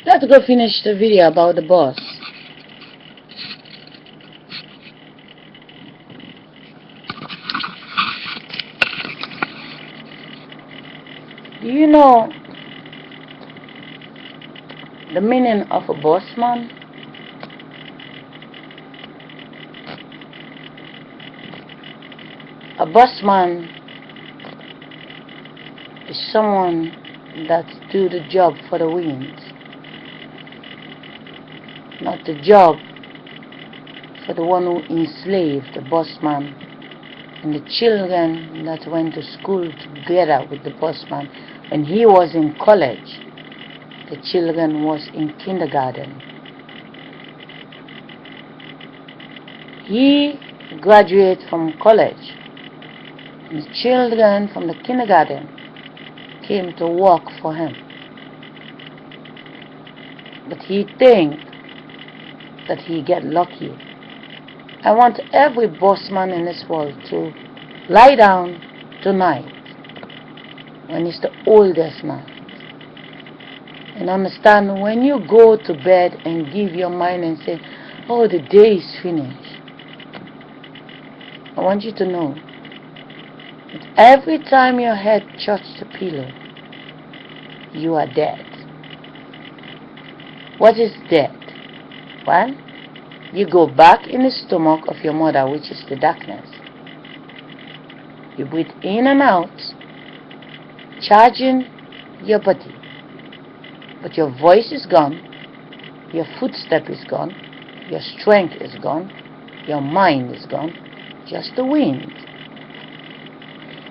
Let's go finish the video about the boss. Do you know the meaning of a boss man? A boss man is someone that do the job for the wins, not the job for the one who enslaved the boss man and the children that went to school together with the boss man. When he was in college, the children was in kindergarten. He graduated from college, and the children from the kindergarten came to work for him. But he think that he get lucky. I want every boss man in this world to lie down tonight when it's the oldest night and understand when you go to bed and give your mind and say, oh, the day is finished. I want you to know that every time your head touches the pillow, you are dead. What is dead? Well, you go back in the stomach of your mother, which is the darkness. You breathe in and out, charging your body. But your voice is gone, your footstep is gone, your strength is gone, your mind is gone, just the wind.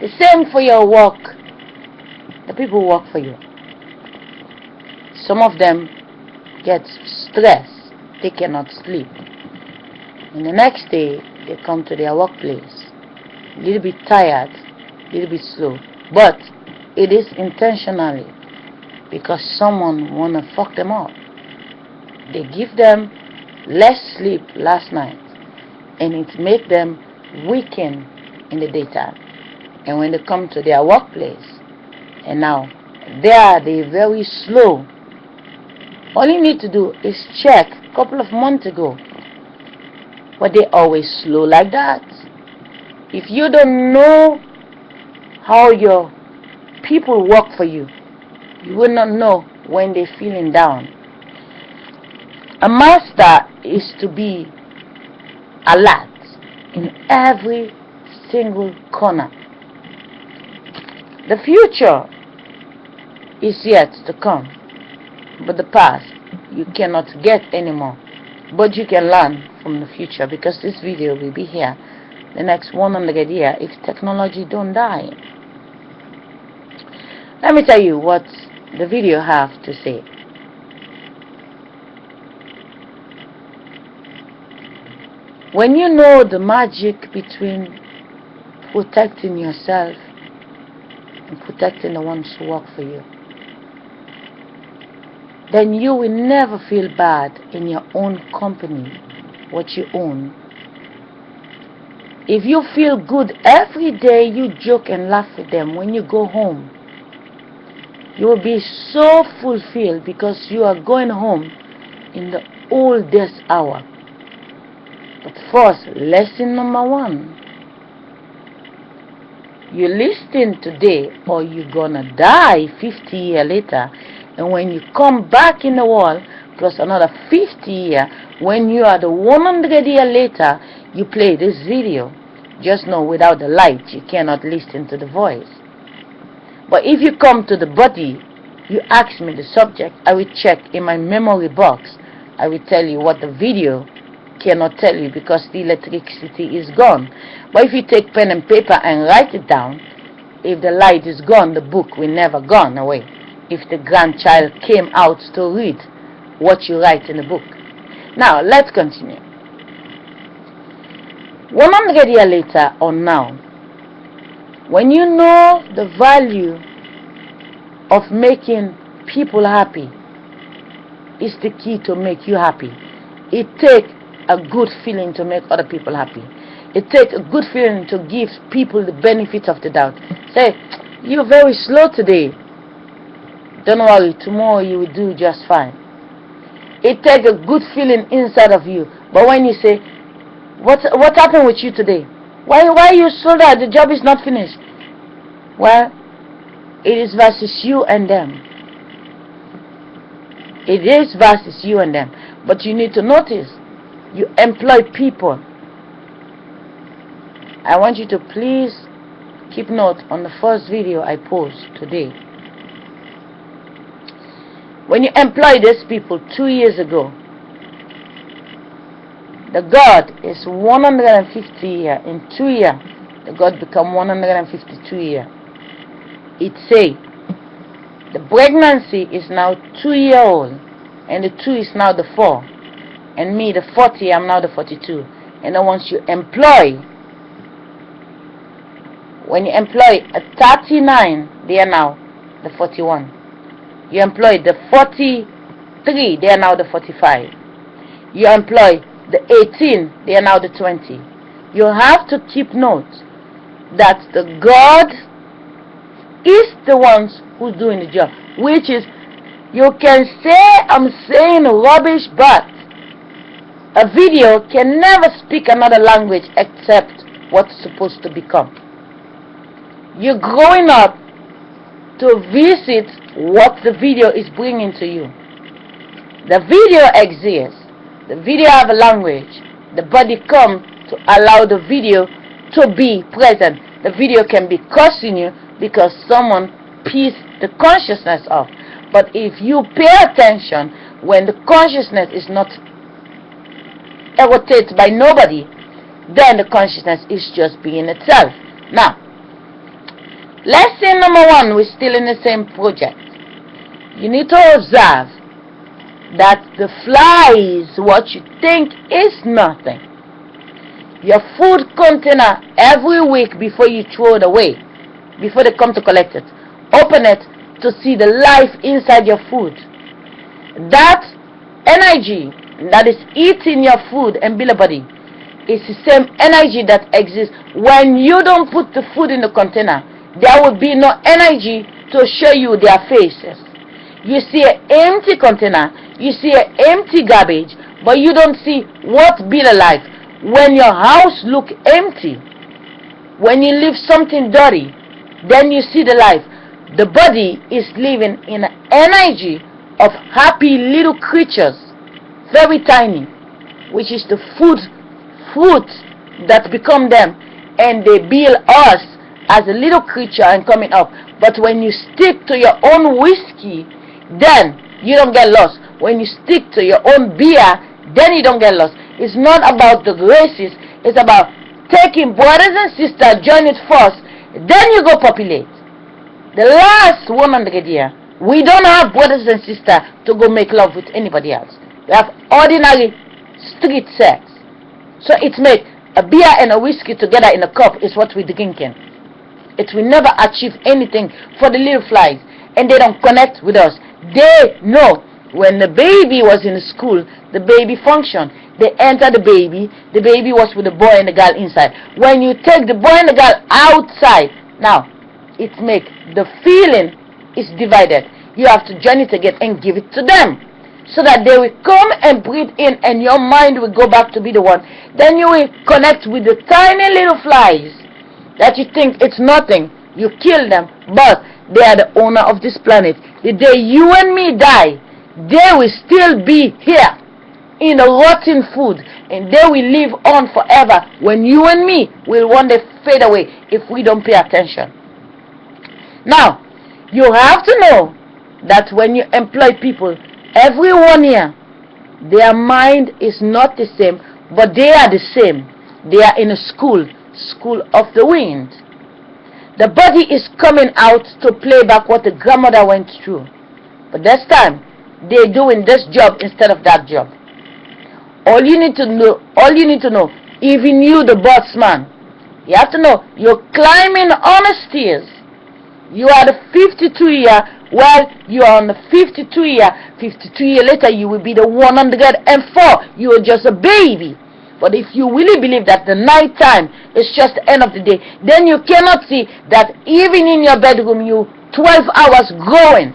The same for your work. The people who work for you. Some of them get stressed, they cannot sleep. And the next day, they come to their workplace, a little bit tired, a little bit slow. But it is intentionally because someone want to fuck them up. They give them less sleep last night, and it make them weaken in the daytime. And when they come to their workplace, and now they very slow. All you need to do is check a couple of months ago. Were they always slow like that? If you don't know how your people work for you, you will not know when they're feeling down. A master is to be alert in every single corner. The future is yet to come, but the past you cannot get anymore. But you can learn from the future, because this video will be here the next 100 years if technology don't die. Let me tell you what the video have to say. When you know the magic between protecting yourself and protecting the ones who work for you, then you will never feel bad in your own company, what you own. If you feel good every day, you joke and laugh with them. When you go home, you will be so fulfilled because you are going home in the oldest hour. But first, lesson number 1. You listen today or you're gonna die 50 years later. And when you come back in the world, plus another 50 years, when you are the 100 years later, you play this video. Just know without the light, you cannot listen to the voice. But if you come to the body, you ask me the subject, I will check in my memory box. I will tell you what the video cannot tell you because the electricity is gone. But if you take pen and paper and write it down, if the light is gone, the book will never gone away. If the grandchild came out to read what you write in the book. Now, let's continue. 100 years later or now, when you know the value of making people happy, is the key to make you happy. It takes a good feeling to make other people happy. It takes a good feeling to give people the benefit of the doubt. Say, you're very slow today. Don't worry, tomorrow you will do just fine. it takes a good feeling inside of you. But when you say, what happened with you today? Why are you so that the job is not finished? Well, it is versus you and them. It is versus you and them. But you need to notice, you employ people. I want you to please keep note on the first video I post today. When you employ these people 2 years ago, the God is 150 years. In 2 years, the God become 152 years. It say the pregnancy is now 2-year-old, and the 2 is now the 4, and me the 40, I'm now the 42. And then once you employ, when you employ a 39, they are now the 41. You employ the 43, they are now the 45. You employ the 18, they are now the 20. You have to keep note that the God is the ones who's doing the job. Which is, you can say I'm saying rubbish, but a video can never speak another language except what's supposed to become. You're growing up to visit what the video is bringing to you. The video exists. The video have a language. The body comes to allow the video to be present. The video can be cursing you because someone pieced the consciousness off. But if you pay attention, when the consciousness is not evocated by nobody, then the consciousness is just being itself. Now, lesson number 1, we're still in the same project. You need to observe that the flies, what you think is nothing. Your food container, every week before you throw it away, before they come to collect it, open it to see the life inside your food. That energy that is eating your food and build a body is the same energy that exists when you don't put the food in the container. There will be no energy to show you their faces. You see an empty container, you see an empty garbage, but you don't see what build a life. When your house look empty, when you leave something dirty, then you see the life. The body is living in an energy of happy little creatures, very tiny, which is the fruit that become them, and they build us as a little creature and coming up. But when you stick to your own whiskey, then you don't get lost. When you stick to your own beer, then you don't get lost. It's not about the races. It's about taking brothers and sisters, join it first, then you go populate. The last 100 years, we don't have brothers and sisters to go make love with anybody else. We have ordinary street sex. So it's made a beer and a whiskey together in a cup is what we're drinking. It will never achieve anything for the little flies, and they don't connect with us. They know when the baby was in school, the baby functioned. They enter the baby was with the boy and the girl inside. When you take the boy and the girl outside, now it make the feeling is divided. You have to join it again and give it to them, so that they will come and breathe in, and your mind will go back to be the one. Then you will connect with the tiny little flies that you think it's nothing. You kill them, but they are the owner of this planet. The day you and me die, they will still be here in a rotten food, and they will live on forever when you and me will one day fade away if we don't pay attention. Now, you have to know that when you employ people, every 1 year, their mind is not the same, but they are the same. They are in a school of the wind. The body is coming out to play back what the grandmother went through. But this time, they're doing this job instead of that job. All you need to know, even you, the boss man, you have to know, you're climbing on the stairs. You are the 52 year, well, you are on the 52 year. 52 years later, you will be the 104. You are just a baby. But if you really believe that the night time is just the end of the day, then you cannot see that even in your bedroom, you 12 hours growing.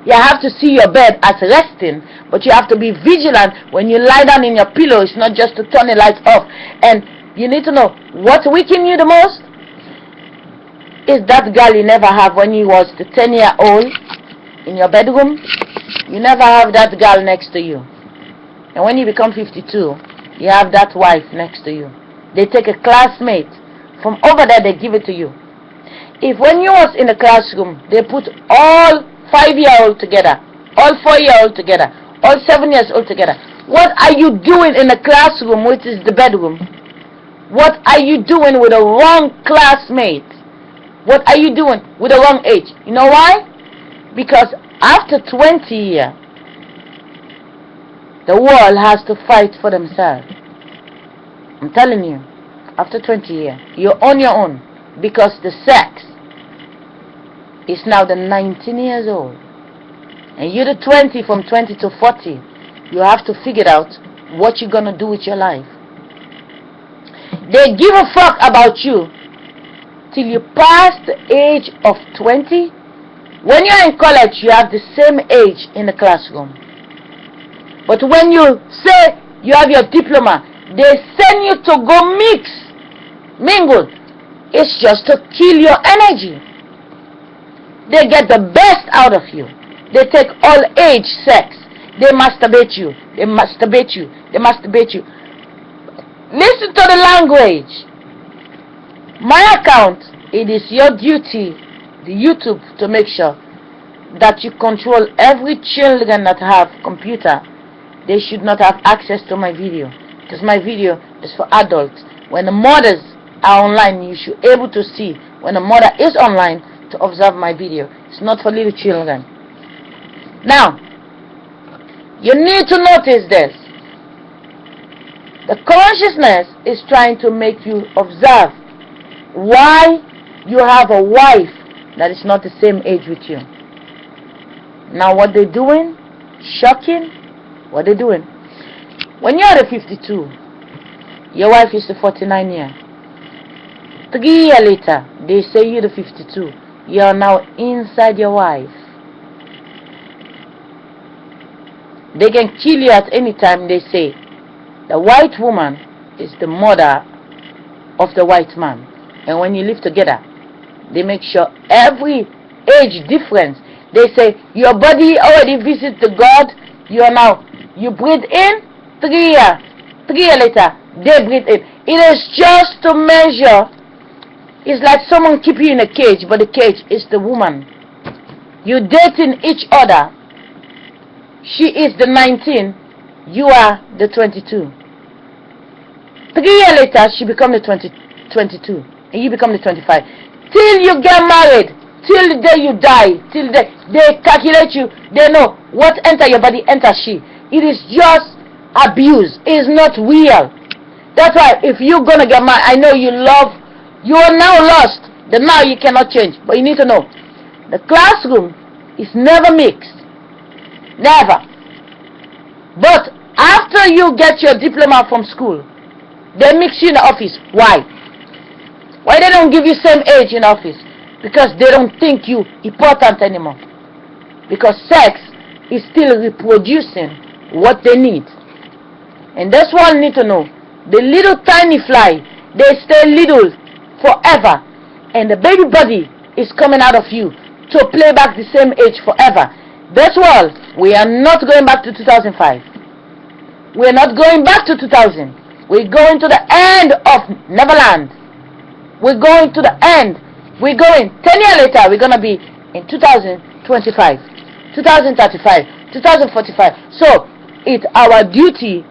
You have to see your bed as resting, but you have to be vigilant when you lie down in your pillow. It's not just to turn the lights off. And you need to know what's weakening you the most is that girl you never have when you was the 10-year-old in your bedroom. You never have that girl next to you. And when you become 52, you have that wife next to you. They take a classmate from over there, they give it to you. If when you was in the classroom, they put all 5-year-old together, all 4-year-old together, all 7 years old together, what are you doing in the classroom, which is the bedroom? What are you doing with a wrong classmate? What are you doing with the wrong age? You know why? Because after 20 years, the world has to fight for themselves. I'm telling you, after 20 years, you're on your own, because the sex is now the 19 years old. And you're the 20, from 20 to 40. You have to figure out what you're going to do with your life. They give a fuck about you till you pass the age of 20. When you're in college, you have the same age in the classroom. But when you say you have your diploma, they send you to go mingle. It's just to kill your energy. They get the best out of you. They take all age sex. They masturbate you. They masturbate you. They masturbate you. Listen to the language. My account, it is your duty, the YouTube, to make sure that you control every children that have computer. They should not have access to my video, because my video is for adults. When the mothers are online, you should be able to see when a mother is online to observe my video. It's not for little children. Now, you need to notice this. The consciousness is trying to make you observe why you have a wife that is not the same age with you. Now what they're doing, shocking, what they're doing. When you're the 52, your wife is the 49 year. 3 years later, they say you're the 52. You're now inside your wife. They can kill you at any time. They say the white woman is the mother of the white man. And when you live together, they make sure every age difference. They say your body already visits the God. You breathe in, 3 years. 3 years later, they breathe in. It is just to measure. It's like someone keep you in a cage, but the cage is the woman. You're dating each other. She is the 19, you are the 22. 3 years later, she becomes the 22, and you become the 25. Till you get married, till the day you die, till the day they calculate you, they know what enter your body, enter she. It is just abuse. It is not real. That's why if you're gonna get married, I know you are now lost. The now you cannot change, but you need to know the classroom is never mixed. Never. But after you get your diploma from school, they mix you in the office. Why? Why they don't give you same age in office? Because they don't think you important anymore. Because sex is still reproducing what they need. And that's what I need to know. The little tiny fly, they stay little forever. And the baby body is coming out of you to play back the same age forever. That's why we are not going back to 2005. We're not going back to 2000. We're going to the end of Neverland. We're going to the end. We're going 10 years later. We're going to be in 2025, 2035, 2045. So it's our duty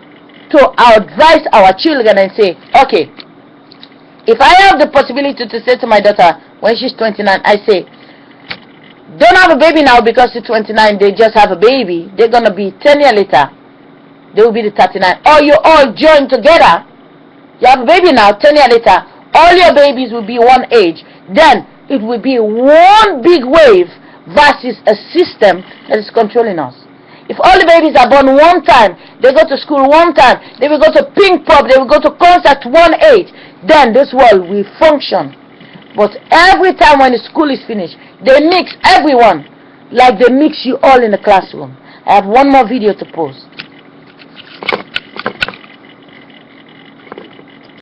to advise our children and say, okay, if I have the possibility to say to my daughter when she's 29, I say, don't have a baby now because she's 29, they just have a baby. They're going to be 10 years later. They will be the 39. Or you all join together. You have a baby now, 10 years later. All your babies will be one age. Then it will be one big wave versus a system that is controlling us. If all the babies are born one time, they go to school one time, they will go to ping pong, they will go to concert one age, then this world will function. But every time when the school is finished, they mix everyone. like they mix you all in the classroom. I have one more video to post.